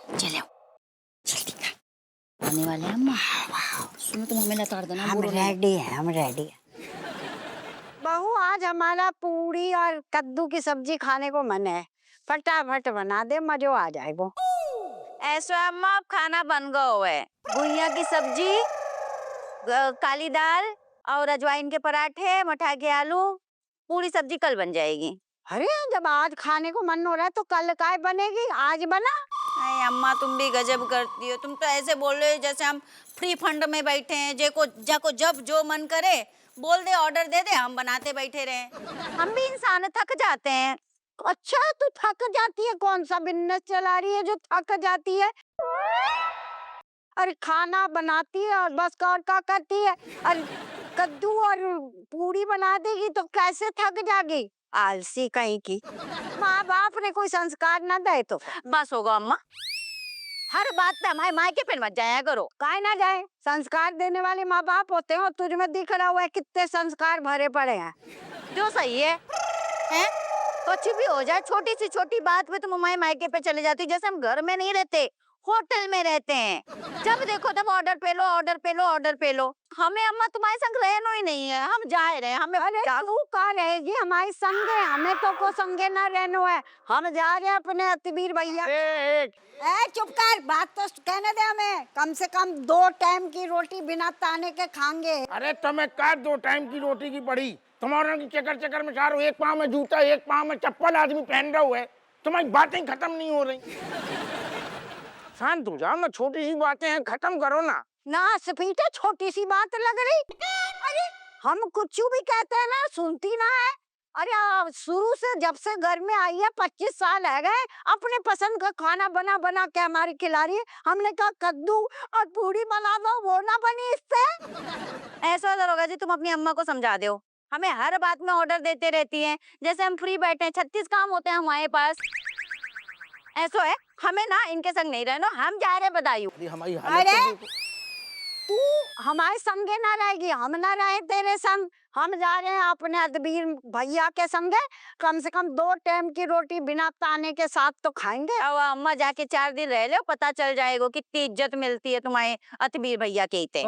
चलो जल्दी कर, आने वाले हैं अम्मा। सुनो तुम हमें लताड़ देना। हम रेडी हैं, हम रेडी हैं। बहू आज हमारा पूरी और कद्दू की सब्जी खाने को मन है, फटाफट बना दे, मजो आ जाए वो। ऐसा अम्मा अब खाना बन गया हुआ है। गुइया की सब्जी, काली दाल और अजवाइन के पराठे, मठाई के आलू, पूरी सब्जी कल बन जाएगी। अरे जब आज खाने को मन हो रहा है तो कल काय बनेगी, आज बना। अरे अम्मा तुम भी गजब करती हो। तुम तो ऐसे बोल रहे हो जैसे हम फ्री फंड में बैठे हैं। जाको जब जो मन करे बोल दे, ऑर्डर दे दे, हम बनाते बैठे रहे। हम भी इंसान थक जाते हैं। अच्छा तू थक जाती है? कौन सा बिजनेस चला रही है जो थक जाती है? अरे खाना बनाती है और बस और क्या करती है? अरे कद्दू और पूरी बना देगी तो कैसे थक जाएगी? आलसी कहीं की। माँ बाप ने कोई संस्कार ना दे तो बस होगा अम्मा, हर बात पे हमारे मायके पे मत जाया करो। काहे ना जाए, संस्कार देने वाले माँ बाप होते हैं और तुझ में दिख रहा हुआ है कितने संस्कार भरे पड़े हैं। जो सही है हैं? कुछ भी हो जाए, छोटी सी छोटी बात पे तुम हमारे मायके पे चले जाती हो। जैसे हम घर में नहीं रहते, होटल में रहते हैं। जब देखो तब ऑर्डर पे लो, ऑर्डर पे लो, ऑर्डर पे लो। हमें अम्मा तुम्हारे संग रहना ही नहीं है, हम जा रहे हैं। हमें अरे तू कहाँ रहेगी हमारे संगे? हमें तो को संगे ना रहना है, हम जा रहे हैं अपने अतबीर भैया। चुप कर, बात तो कहने दे हमें। कम से कम 2 टाइम की रोटी बिना ताने के खाएंगे। अरे तुम्हें का 2 टाइम की रोटी की पड़ी? तुम्हारा की चक्कर चक्कर में चारों, एक पाँव में जूता एक पाँव में चप्पल आदमी पहन रहा हुआ है। तुम्हारी बातें खत्म नहीं हो रही। शांत हो जाओ ना, छोटी सी बातें हैं, खत्म करो ना। ना सफीटा छोटी सी बात लग रही। अरे हम कुछ भी कहते हैं ना, सुनती ना है। अरे शुरू से जब से घर में आई है 25 साल है गए, अपने पसंद का खाना बना बना के हमारी खिला रही है। हमने कहा कद्दू और पूरी बना दो, वो ना बनी इससे। ऐसा दरोगा जी, तुम अपनी अम्मा को समझा दो। हमें हर बात में ऑर्डर देते रहती हैं, जैसे हम फ्री बैठे हैं। 36 काम होते हैं हमारे पास। ऐसा है, हमें ना इनके संग नहीं रहना, हम जा रहे बदायूं। हमारी हालत तो देखो। तू हमारे संगे ना रहेगी, हम ना रहे तेरे संग। हम जा रहे हैं अपने अदबीर भैया के संगे। कम से कम 2 टाइम की रोटी बिना ताने के साथ तो खाएंगे। अब अम्मा जाके 4 दिन रह लो, पता चल जाएगा कितनी इज्जत मिलती है तुम्हारे अतबीर भैया के इते।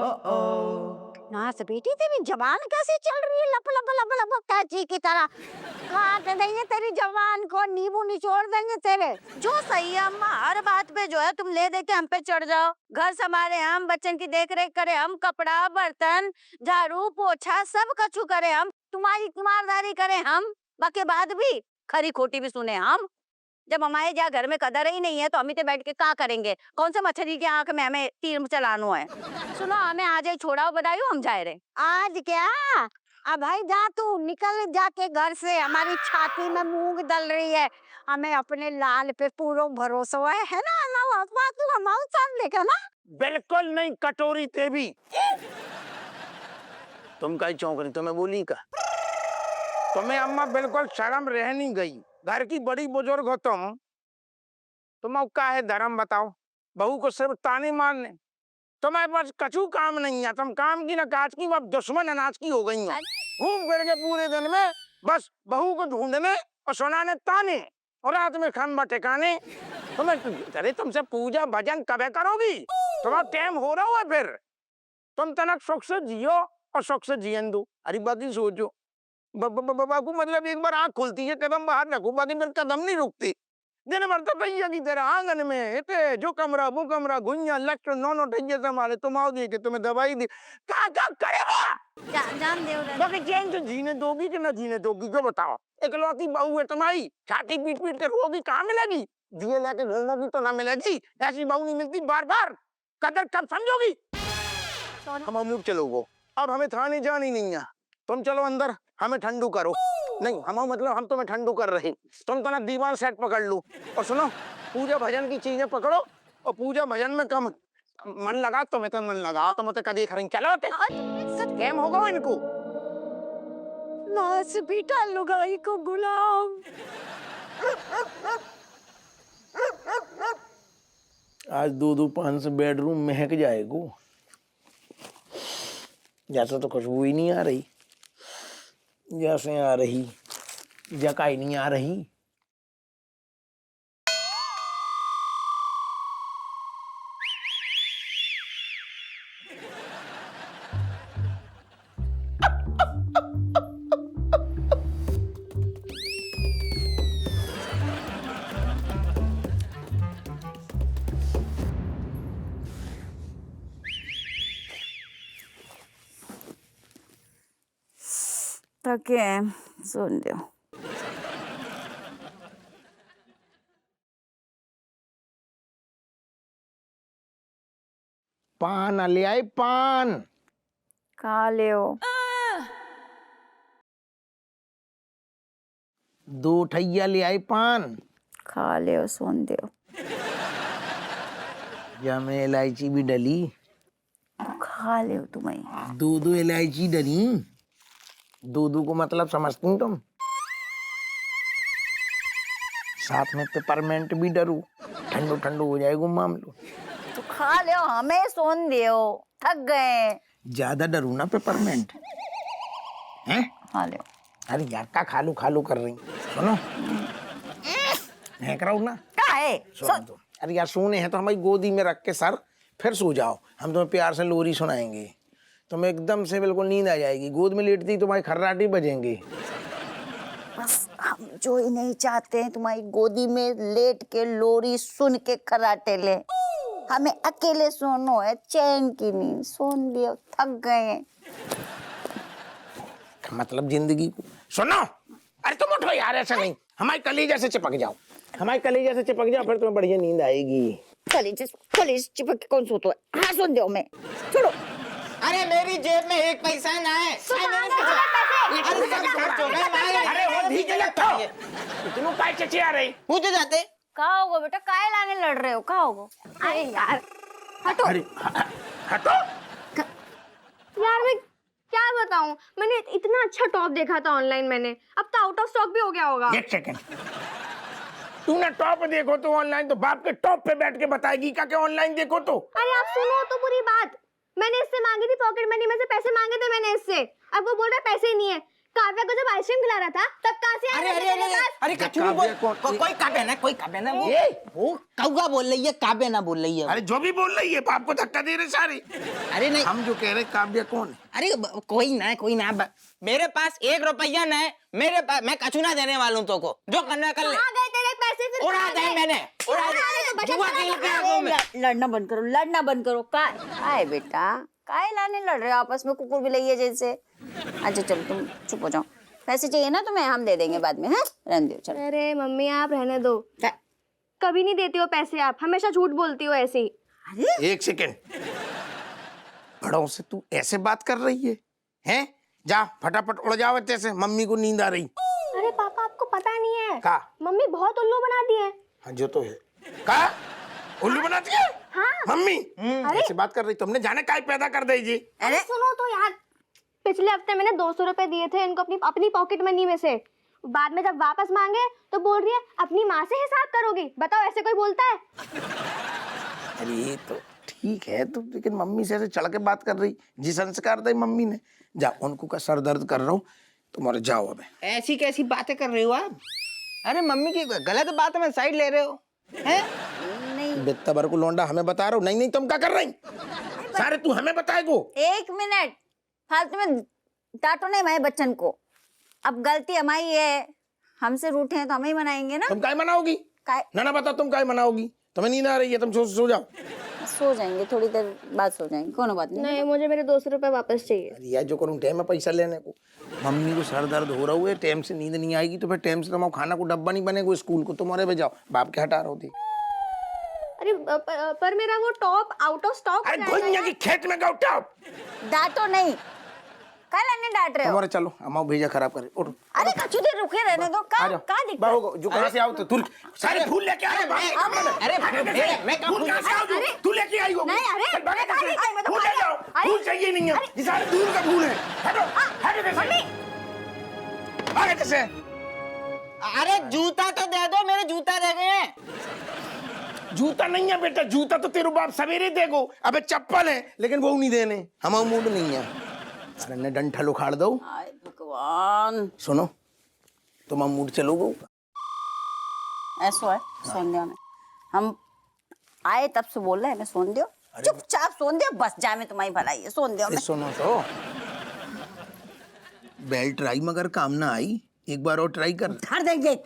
ना बेटी तेरी जबान कैसे चल रही है, लप लप लप लप कैची की तरह। काट देंगे तेरी जबान को, नींबू निचोड़ देंगे तेरे। जो सही है अम्मा, हर बात पे जो है तुम ले दे के हम पे चढ़ जाओ। घर संभाले हम, बच्चन की देख रेख करे हम, कपड़ा बर्तन झाड़ू पोछा सब कछु करे हम, तुम्हारी तीमारदारी करे हम, बाकी बाद भी खरी खोटी भी सुने हम। जब हमारे जहाँ घर में कदर ही नहीं है तो हम इतने बैठ के क्या करेंगे? कौन से मछली की आंख में हमें तीर चलाना है? सुनो, हमें आज ही छोड़ाओ बदायूं, हम जाए रहे। आज क्या? अब भाई जा, तू निकल जाके घर से। हमारी छाती में मूंग दल रही है, हमें अपने लाल पे पूरा भरोसा है ना? ना बात तू हमारे साथ लेकर ना। बिल्कुल नहीं कटोरी ते भी। तुम कहीं चौंक रही, तुम्हें बोली का? तुम्हें अम्मा बिल्कुल शर्म रह नहीं गई। घर की बड़ी बुजुर्ग हो तुम का है धर्म बताओ? बहू को सिर्फ ताने मारने। तुम्हारे पास कछु काम नहीं है, तुम काम की ना काज की, अब दुश्मन अनाज की हो गई हो। घूम फिर के पूरे दिन में बस बहू को ढूंढने और सुनाने ताने, और रात में खम्बा ठिकाने। अरे तुमसे पूजा भजन कब करोगी? तुम्हारा टाइम हो रहा हुआ फिर। तुम तनक सुख से जियो और सुख से जियन दो। अरे बात ही सोचो, बाबू मतलब एक बार आंख खुलती है कदम बाहर रखो, बाकी मेरे कदम नहीं रुकती। दिन भर तो भैया की तरह आंगन में इते जो कमरा वो कमरा गुइया लट नौनो ठैया संभाले, तुम आओ दे के तुम्हें दवाई दी। का करेगा? जान दे उधर। बाकी चैन से जीने दोगी कि ना जीने दोगी, क्यों बताओ? इकलौती बहू है तुम्हारी, छाती पीट पीट के रोगी, कहाँ मिलेगी? दिए लेके घूमोगी तो ना मिलेगी। ऐसी बहू नहीं मिलती बार बार। कदर कब समझोगी? हम लोग चलो वो, अब हमें थाने जानी नहीं है। तुम चलो अंदर, हमें ठंडू करो। नहीं हम मतलब हम तुम्हें ठंडू कर रहे। तुम तो ना दीवान सेट पकड़ लो। और सुनो, पूजा भजन की चीजें पकड़ो, और पूजा भजन में कम मन लगा। तुम्हें तो मन लगा, तुम तो कभी खरीद चलो गेम होगा इनको। नास बेटा लुगाई को गुलाम। आज 2-2 से बेडरूम महक जाएगो। जैसे तो खुशबू ही नहीं आ रही, जैसे आ रही जकाई नहीं आ रही। थके हैं, सुन दो। पान ले आए पान। खा ले हो। 2 ठैया ले आए पान। खा ले हो, सुन दो। या में इलायची भी डली। खा ले हो तुम्हें। 2 इलायची डली। 2 को मतलब समझती तुम? साथ में पेपरमेंट भी डरू, ठंडो ठंडो हो जाएगा मामलो। तो खा ले हो, हमें सुन दो, थक गए। ज्यादा डरू ना पेपरमेंट हैं? खा ले हो। अरे यार का खालू खालू कर रही, सुनो। फेंक रहा हूँ ना। क्या है? सुन तो। अरे यार सोने हैं तो हमारी गोदी में रख के सर फिर सो जाओ, हम तुम्हें प्यार से लोरी सुनाएंगे, तुम्हें एकदम से बिल्कुल नींद आ जाएगी। गोद में लेटती तुम्हारी खर्राटी बजेंगे। बस हम जो ही नहीं चाहते हैं तुम्हारी गोदी में लेट के लोरी सुन के खराटे ले। हमें अकेले सोनो है, चैन की नींद। सोन लियो, थक गए हैं। मतलब जिंदगी को सुनो। अरे तुम उठो यार, ऐसा नहीं, हमारे कलेजे से चिपक जाओ, हमारे कलेजे से चिपक जाओ, फिर तुम्हें बढ़िया नींद आएगी। कलेजे चिपक के कौन सोता है? हाँ सुन दो, मैं छोड़ो। अरे मेरी जेब में 1 पैसा ना है। अरे वो भीगे लगता इतनों काय चचे आ रही। पूछे जाते कहाँ होगा बेटा? काय लाने लड़ रहे हो? कहाँ होगा? अरे यार हटो। अरे हटो। यार मैं क्या बताऊं, मैंने इतना अच्छा टॉप देखा था ऑनलाइन, मैंने अब तो आउट ऑफ स्टॉक भी हो गया होगा। एक सेकंड, तूने टॉप देखो तो ऑनलाइन, तो बाप के टॉप पे बैठ के बताएगी क्या कि ऑनलाइन देखो तो? अरे आप सुनो तो पूरी बात। मैंने इससे मांगी थी, पॉकेट मनी में से पैसे मांगे थे मैंने इससे। अब वो बोल रहा है पैसे ही नहीं है। काव्या को जब आइसक्रीम खिला रहा था तब कहाँ से अरे आए अरे अरे अरे कछु भी बोल, कोई काव्या ना, कोई काव्या ना, वो कौवा बोल रही है, काव्या ना बोल रही है। अरे जो भी बोल रही है, बाप को धक्का दे रहे सारे। अरे नहीं, हम जो कह रहे काव्या कौन है? अरे कोई ना मेरे पास 1 रुपया ना है, मेरे पास, मैं कछु ना देने वाला हूँ तो को, जो करना कर ले। कहाँ गए तेरे पैसे? फिर उड़ा दे मैंने, उड़ा दे। जुआ खेल के आऊँ मैं। लड़ना बंद करो, लड़ना बंद करो। काय बेटा, काय लाने लड़ रहे हो आपस में, कुकुर बिलैया जैसे? अच्छा चलो तुम चुप हो जाओ। पैसे चाहिए ना तुम्हें, हम दे देंगे बाद में। हाँ रहने दो, चलो। अरे मम्मी आप रहने दो, कभी नहीं देती हो पैसे, आप हमेशा झूठ बोलती हो ऐसे ही। एक सेकंड, बड़ों से तू ऐसे बात कर रही है? हैं? जा फटाफट उड़ जाओ जैसे, मम्मी को नींद आ रही। अरे पापा आपको पता नहीं है, का? मम्मी बहुत उल्लू बनाती है। हाँ जो तो है। का? उल्लू बनाती है? हाँ। मम्मी ऐसे बात कर रही, तुमने जाने काय पैदा कर दी जी। अरे सुनो तो यार, पिछले हफ्ते मैंने 200 रुपए दिए थे इनको अपनी पॉकेट मनी में से। बाद में जब वापस मांगे तो बोल रही है अपनी माँ से हिसाब करोगी। बताओ ऐसे कोई बोलता है? अरे तो ठीक है तो, लेकिन मम्मी से ऐसे चढ़ के बात कर रही, जी संस्कार दे मम्मी ने। जा, उनको का सर दर्द कर रहा हूँ, तुम्हारे जाओ। अब ऐसी कैसी बातें कर रहे हो आप? अरे मम्मी की गलत बात में साइड ले रहे हो हैं? बेत्ता भर को लौंडा हमें बता रहा हो। नहीं तुम क्या कर रही सारे, तू हमें बताएगो। 1 मिनट, फालतू में डांटो नहीं हमारे बच्चन को। अब गलती हमारी है, हमसे रूठे हैं तो हमें ही मनाएंगे ना। तुम काय मनाओगी? ना बता, तुम काय मनाओगी? तुम्हें नींद आ रही है, तुम सो जाओ। सो जाएंगे, थोड़ी देर बाद सो जाएंगे, कोनो बात नहीं। नहीं मुझे मेरे 200 रुपए वापस चाहिए। अरे यार जो करूँ, टाइम है पैसा लेने को। मम्मी को सर दर्द हो रहा है, टाइम से नींद नहीं आएगी तो फिर टाइम से तुम्हारा खाना को डब्बा नहीं बनेगा स्कूल को, तुम्हारे पे जाओ, बाप के हटा रहा होती। अरे पर मेरा वो टॉप आउट ऑफ स्टॉक हो अरे जाएगा घुइया की खेत में गाओ टॉप। डांटो नहीं, कल अन्य डांट रहे हो। तुम्हारे चलो, अम्मा भेजा खराब करे, उठो। अरे कछु देर रुके रहने दो। का दिक्कत? बाबू जो कहाँ से आओ तो तू सारे फूल लेके आ। अरे मैं फूल कहाँ से आओ तू लेके आई हो? नहीं, अरे, चल भागे कैसे? अरे, मैं तो फूल ले भागे। जाओ, अरे, फूल चाहिए नहीं है, ये सारे दूर का फूल है। हटो हटो कैसे? भागे कैसे? अरे जूता तो दे दो, मेरे जूता रह गए हैं। जूता नहीं है बेटा, जूता तो तेरे बाप सवेरे देगो। अबे चप्पल है, लेकिन वो नहीं देने, हमारा मूड नहीं है। अरे ने डंठल उखाड़ दो। हाय भगवान। सुनो, तुम मूड चलोगे? ऐसा है, सोन दियो में हम आए तब से बोल रहे हैं, मैं सोन दियो, चुपचाप सोन दियो, बस जाए में तुम्हारी भलाई है, सोन दियो में। सुनो तो, बेल ट्राई मगर काम ना आई, एक बार और ट्राई कर। धर देंगे